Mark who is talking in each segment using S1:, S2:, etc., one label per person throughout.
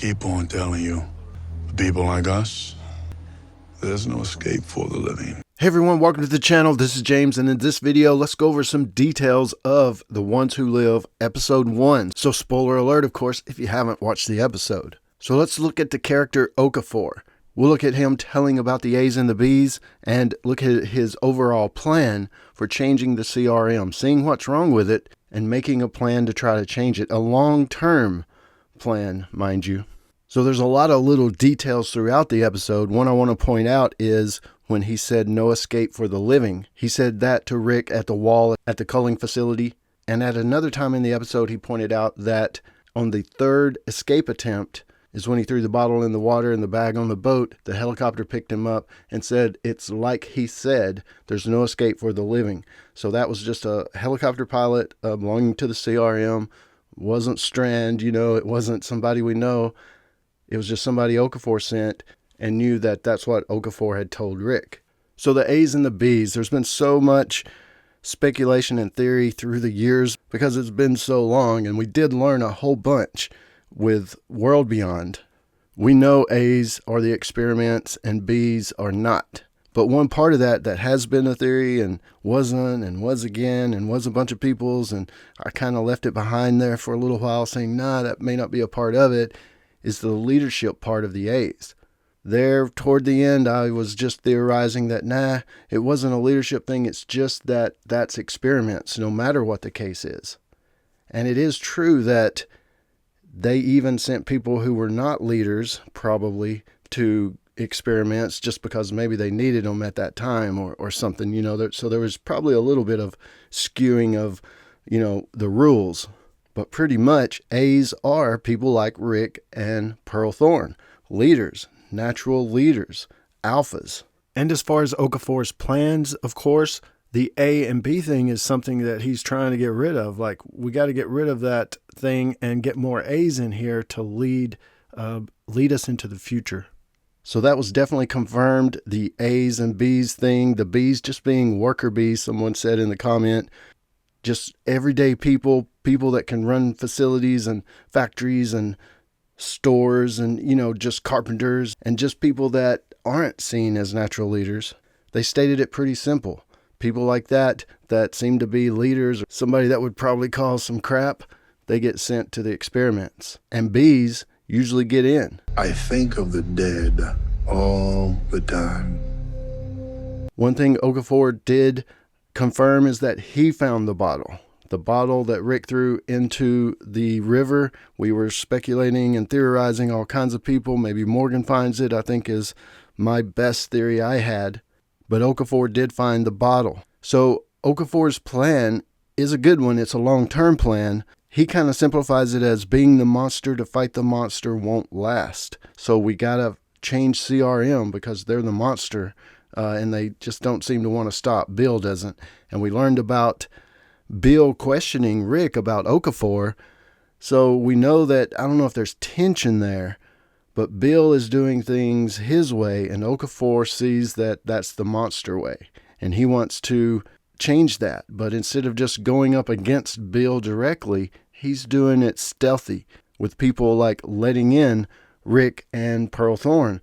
S1: keep on telling you, people like us, there's no escape for the living.
S2: Hey everyone, welcome to the channel. This is James, and in this video, let's go over some details of The Ones Who Live, episode 1. So spoiler alert, of course, if you haven't watched the episode. So let's look at the character Okafor. We'll look at him telling about the A's and the B's, and look at his overall plan for changing the CRM, seeing what's wrong with it, and making a plan to try to change it. A long-term plan, mind you. So there's a lot of little details throughout the episode. One I want to point out is when he said no escape for the living. He said that to Rick at the wall at the culling facility. And at another time in the episode, he pointed out that on the third escape attempt is when he threw the bottle in the water and the bag on the boat. The helicopter picked him up and said, it's like he said, there's no escape for the living. So that was just a helicopter pilot belonging to the CRM. Wasn't Strand, it wasn't somebody we know. It was just somebody Okafor sent and knew that that's what Okafor had told Rick. So the A's and the B's, there's been so much speculation and theory through the years because it's been so long, and we did learn a whole bunch with World Beyond. We know A's are the experiments and B's are not. But one part of that has been a theory and wasn't and was again and was a bunch of people's, and I kind of left it behind there for a little while saying, nah, that may not be a part of it, is the leadership part of the A's. There, toward the end, I was just theorizing that, nah, it wasn't a leadership thing. It's just that that's experiments, no matter what the case is. And it is true that they even sent people who were not leaders, probably, to experiments just because maybe they needed them at that time or something, So there was probably a little bit of skewing of, the rules. But pretty much, A's are people like Rick and Pearl Thorne, leaders. Natural leaders, alphas. And as far as Okafor's plans, of course, the A and B thing is something that he's trying to get rid of. Like, we got to get rid of that thing and get more A's in here to lead us into the future. So that was definitely confirmed, the A's and B's thing. The B's just being worker bees, someone said in the comment. Just everyday people that can run facilities and factories and stores and, just carpenters and just people that aren't seen as natural leaders. They stated it pretty simple. People like that seem to be leaders, or somebody that would probably cause some crap, they get sent to the experiments. And B's usually get in.
S1: I think of the dead all the time.
S2: One thing Okafor did confirm is that he found the bottle. The bottle that Rick threw into the river. We were speculating and theorizing, all kinds of people. Maybe Morgan finds it, I think is my best theory I had. But Okafor did find the bottle. So Okafor's plan is a good one. It's a long-term plan. He kind of simplifies it as being the monster to fight the monster won't last. So we got to change CRM because they're the monster and they just don't seem to want to stop. Bill doesn't. And we learned about Bill questioning Rick about Okafor. So we know that, I don't know if there's tension there, but Bill is doing things his way and Okafor sees that that's the monster way. And he wants to change that. But instead of just going up against Bill directly, he's doing it stealthy with people like letting in Rick and Pearl Thorne.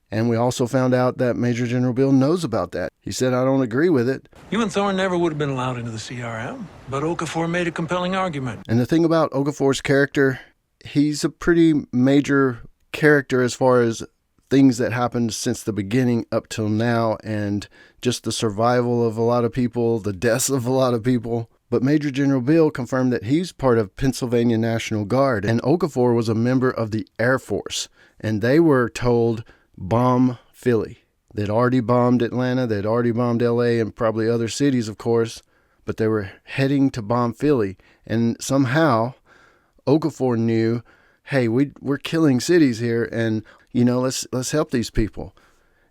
S2: And we also found out that Major General Bill knows about that. He said, I don't agree with it.
S3: You and Thorne never would have been allowed into the CRM, but Okafor made a compelling argument.
S2: And the thing about Okafor's character, he's a pretty major character as far as things that happened since the beginning up till now, and just the survival of a lot of people, the deaths of a lot of people. But Major General Bill confirmed that he's part of Pennsylvania National Guard, and Okafor was a member of the Air Force, and they were told, bomb Philly. They'd already bombed Atlanta, they'd already bombed LA and probably other cities, of course, but they were heading to bomb Philly. And somehow Okafor knew, hey, we're killing cities here, and let's help these people.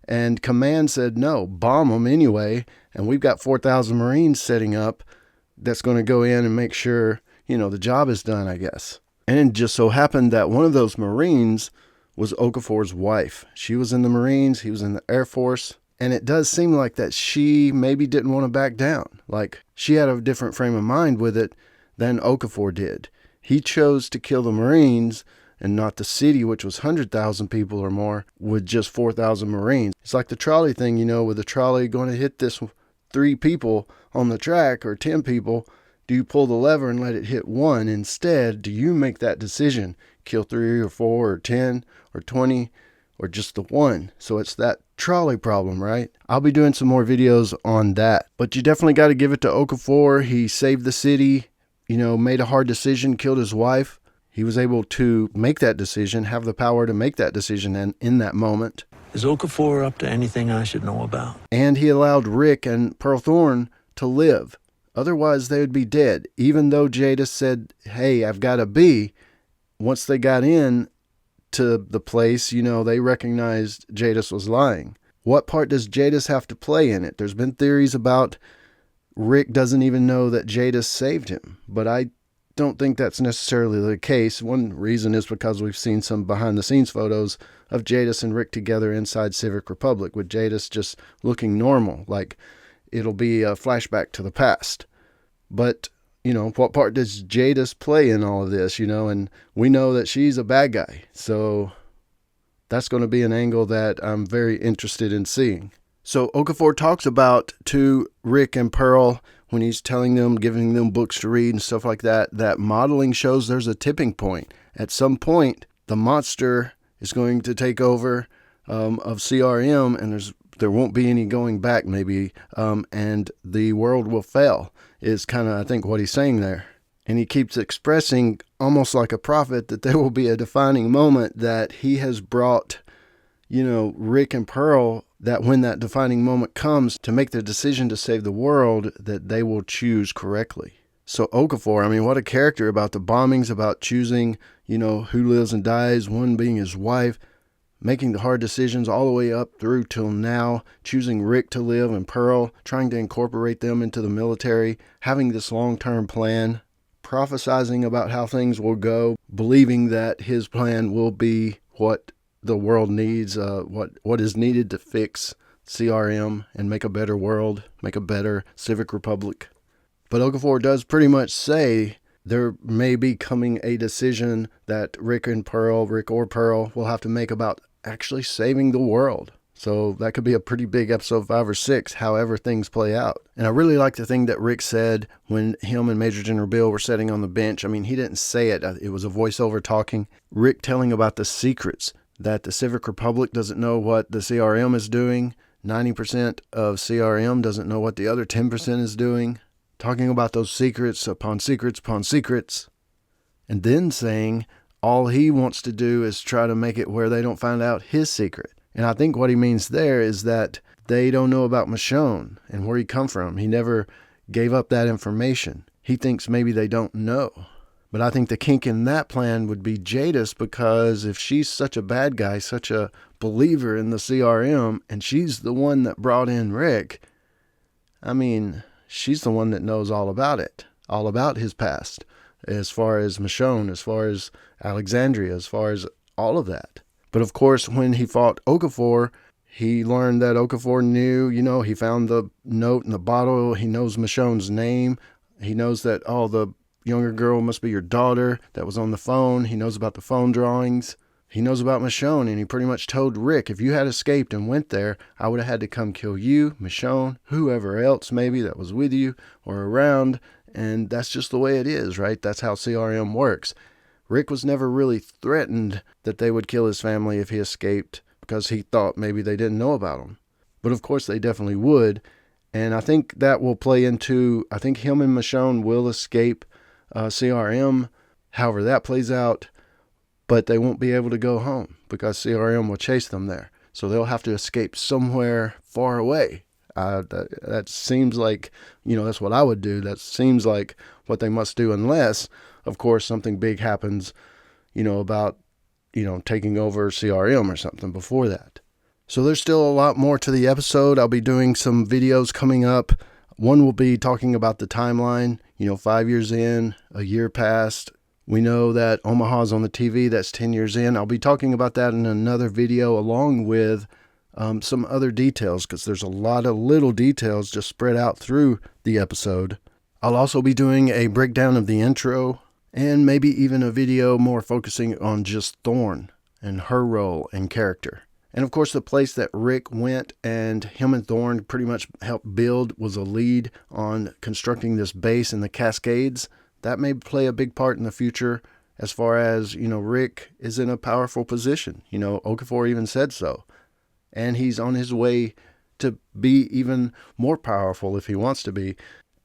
S2: And command said, no, bomb them anyway, and we've got 4,000 Marines setting up that's going to go in and make sure, the job is done, I guess. And it just so happened that one of those Marines was Okafor's wife. She was in the Marines, he was in the Air Force, and it does seem like that she maybe didn't want to back down. Like, she had a different frame of mind with it than Okafor did. He chose to kill the Marines and not the city, which was 100,000 people or more, with just 4,000 Marines. It's like the trolley thing, with the trolley going to hit this 3 people on the track or 10 people. Do you pull the lever and let it hit 1? Instead, do you make that decision? Kill 3 or 4 or 10 or 20 or just the 1? So it's that trolley problem, right? I'll be doing some more videos on that. But you definitely got to give it to Okafor. He saved the city, made a hard decision, killed his wife. He was able to make that decision, have the power to make that decision and in that moment.
S3: Is Okafor up to anything I should know about?
S2: And he allowed Rick and Pearl Thorne to live. Otherwise, they would be dead. Even though Jadis said, hey, I've got a B, once they got in to the place, they recognized Jadis was lying. What part does Jadis have to play in it? There's been theories about Rick doesn't even know that Jadis saved him, but I don't think that's necessarily the case. One reason is because we've seen some behind-the-scenes photos of Jadis and Rick together inside Civic Republic, with Jadis just looking normal, like it'll be a flashback to the past. But, what part does Jadis play in all of this, and we know that she's a bad guy. So that's going to be an angle that I'm very interested in seeing. So Okafor talks about to Rick and Pearl when he's telling them, giving them books to read and stuff like that, that modeling shows there's a tipping point. At some point, the monster is going to take over of CRM, and there won't be any going back, maybe, and the world will fail, is kind of, I think, what he's saying there. And he keeps expressing, almost like a prophet, that there will be a defining moment that he has brought, Rick and Pearl, that when that defining moment comes to make the decision to save the world, that they will choose correctly. So Okafor, what a character, about the bombings, about choosing, who lives and dies, one being his wife, making the hard decisions all the way up through till now, choosing Rick to live and Pearl, trying to incorporate them into the military, having this long-term plan, prophesizing about how things will go, believing that his plan will be what the world needs, what is needed to fix CRM and make a better world, make a better Civic Republic. But Okafor does pretty much say there may be coming a decision that Rick or Pearl will have to make about actually saving the world. So that could be a pretty big episode 5 or 6, however things play out. And I really like the thing that Rick said when him and Major General Bill were sitting on the bench. He didn't say it. It was a voiceover talking. Rick telling about the secrets, that the Civic Republic doesn't know what the CRM is doing. 90% of CRM doesn't know what the other 10% is doing. Talking about those secrets upon secrets upon secrets. And then saying all he wants to do is try to make it where they don't find out his secret. And I think what he means there is that they don't know about Michonne and where he come from. He never gave up that information. He thinks maybe they don't know. But I think the kink in that plan would be Jadis, because if she's such a bad guy, such a believer in the CRM, and she's the one that brought in Rick, she's the one that knows all about it, all about his past, as far as Michonne, as far as Alexandria, as far as all of that. But of course, when he fought Okafor, he learned that Okafor knew, he found the note in the bottle. He knows Michonne's name. He knows that, the younger girl must be your daughter that was on the phone. He knows about the phone drawings. He knows about Michonne, and he pretty much told Rick, if you had escaped and went there, I would have had to come kill you, Michonne, whoever else maybe that was with you or around, and that's just the way it is, right? That's how CRM works. Rick was never really threatened that they would kill his family if he escaped, because he thought maybe they didn't know about him. But of course they definitely would, and I think that will play into, I think him and Michonne will escape CRM, however that plays out, but they won't be able to go home because CRM will chase them there. So they'll have to escape somewhere far away. That seems like, that's what I would do. That seems like what they must do, unless, of course, something big happens, about, taking over CRM or something before that. So there's still a lot more to the episode. I'll be doing some videos coming up. One will be talking about the timeline, 5 years in, a year past. We know that Omaha's on the TV, that's 10 years in. I'll be talking about that in another video, along with some other details, because there's a lot of little details just spread out through the episode. I'll also be doing a breakdown of the intro and maybe even a video more focusing on just Thorne and her role and character. And of course, the place that Rick went and him and Thorne pretty much helped build was a lead on constructing this base in the Cascades. That may play a big part in the future as far as, Rick is in a powerful position. Okafor even said so. And he's on his way to be even more powerful if he wants to be.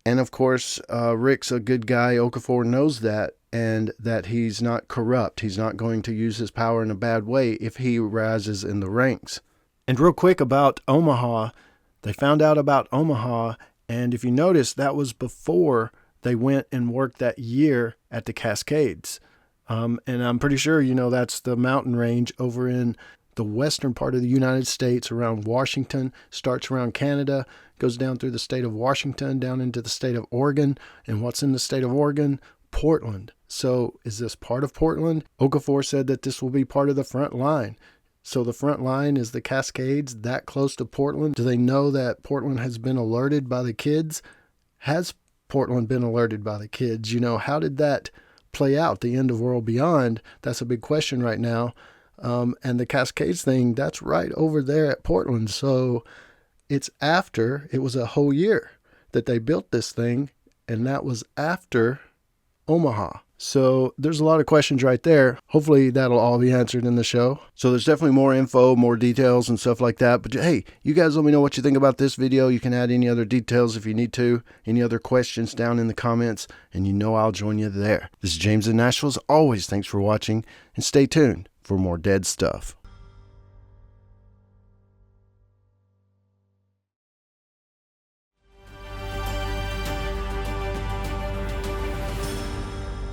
S2: And of course, Rick's a good guy. Okafor knows that, and that he's not corrupt. He's not going to use his power in a bad way if he rises in the ranks. And real quick about Omaha, they found out about Omaha, and if you notice, that was before they went and worked that year at the Cascades. And I'm pretty sure, that's the mountain range over in the western part of the United States around Washington, starts around Canada, goes down through the state of Washington, down into the state of Oregon. And what's in the state of Oregon? Portland. So is this part of Portland? Okafor said that this will be part of the front line. So the front line is the Cascades, that close to Portland. Do they know that Portland has been alerted by the kids? Has Portland been alerted by the kids? How did that play out? The end of World Beyond, that's a big question right now. And the Cascades thing, that's right over there at Portland. So it was a whole year that they built this thing, and that was after Omaha. So there's a lot of questions right there. Hopefully that'll all be answered in the show. So there's definitely more info, more details and stuff like that. But hey, you guys let me know what you think about this video. You can add any other details if you need to, any other questions down in the comments, and I'll join you there. This is James in Nashville. As always, thanks for watching, and stay tuned for more dead stuff.